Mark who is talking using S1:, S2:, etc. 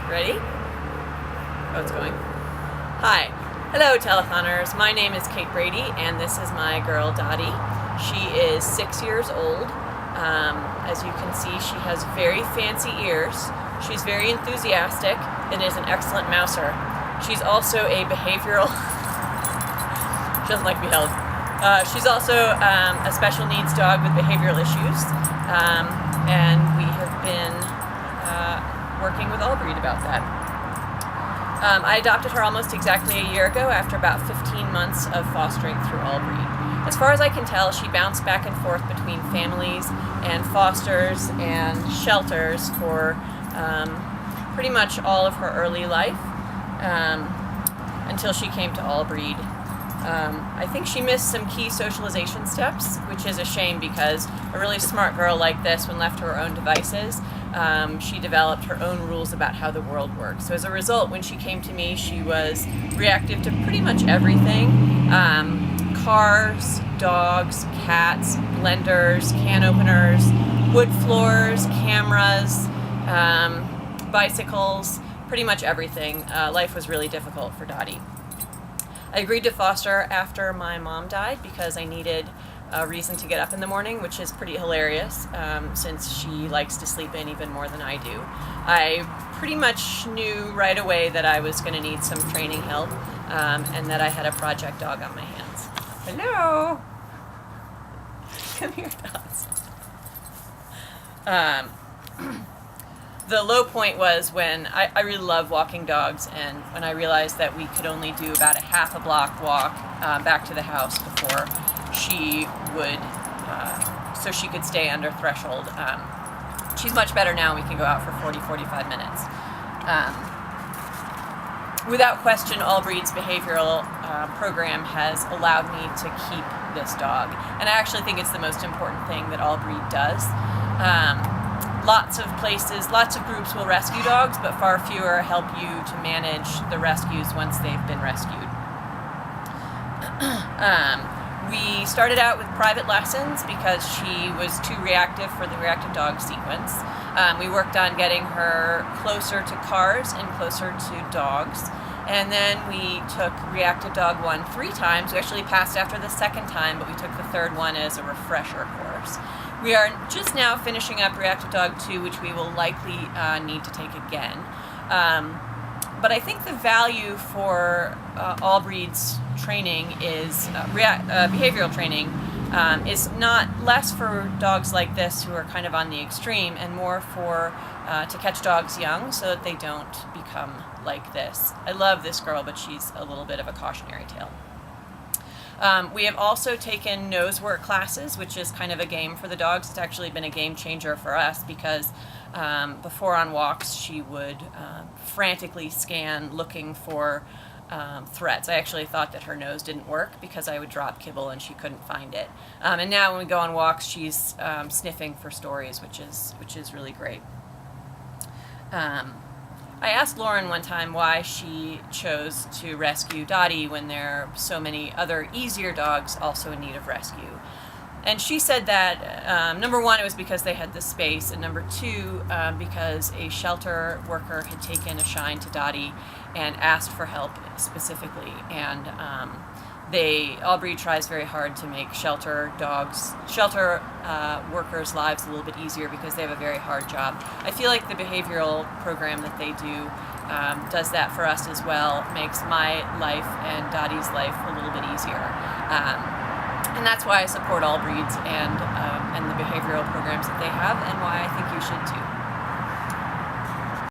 S1: Ready? Oh, it's going. Hi. Hello, telethoners. My name is Kate Brady, and this is my girl, Dottie. She is 6 years old. As you can see, she has very fancy ears. She's very enthusiastic and is an excellent mouser. She's also a behavioral... She doesn't like to be held. She's also a special needs dog with behavioral issues, and we have been working with Allbreed about that. I adopted her almost exactly a year ago after about 15 months of fostering through Allbreed. As far as I can tell, she bounced back and forth between families and fosters and shelters for pretty much all of her early life until she came to Allbreed. I think she missed some key socialization steps, which is a shame because a really smart girl like this, when left to her own devices, she developed her own rules about how the world works. So as a result, when she came to me, she was reactive to pretty much everything. Cars, dogs, cats, blenders, can openers, wood floors, cameras, bicycles, pretty much everything. Life was really difficult for Dottie. I agreed to foster after my mom died because I needed a reason to get up in the morning, which is pretty hilarious since she likes to sleep in even more than I do. I pretty much knew right away that I was going to need some training help and that I had a project dog on my hands. Hello! Come here, dogs. The low point was when I really love walking dogs, and when I realized that we could only do about a half a block walk back to the house before she would, so she could stay under threshold. She's much better now. We can go out for 40-45 minutes. Without question, Allbreed's behavioral program has allowed me to keep this dog, and I actually think it's the most important thing that Allbreed does. Lots of places, lots of groups will rescue dogs, but far fewer help you to manage the rescues once they've been rescued. We started out with private lessons because she was too reactive for the reactive dog sequence. We worked on getting her closer to cars and closer to dogs. And then we took Reactive Dog 1 3 times. We actually passed after the second time, but we took the third one as a refresher course. We are just now finishing up Reactive Dog 2, which we will likely need to take again. But I think the value for Allbreed's training is, behavioral training, is not less for dogs like this who are kind of on the extreme and more for to catch dogs young so that they don't become like this. I love this girl, but she's a little bit of a cautionary tale. We have also taken nose work classes, which is kind of a game for the dogs. It's actually been a game changer for us because before on walks she would frantically scan looking for threats. I actually thought that her nose didn't work because I would drop kibble and she couldn't find it. And now when we go on walks, she's sniffing for stories, which is really great. I asked Lauren one time why she chose to rescue Dottie when there are so many other easier dogs also in need of rescue. And she said that, number one, it was because they had the space, and number two, because a shelter worker had taken a shine to Dottie and asked for help specifically. And Allbreed tries very hard to make shelter workers' lives a little bit easier because they have a very hard job. I feel like the behavioral program that they do does that for us as well, makes my life and Dottie's life a little bit easier. And that's why I support Allbreeds and the behavioral programs that they have, and why I think you should too.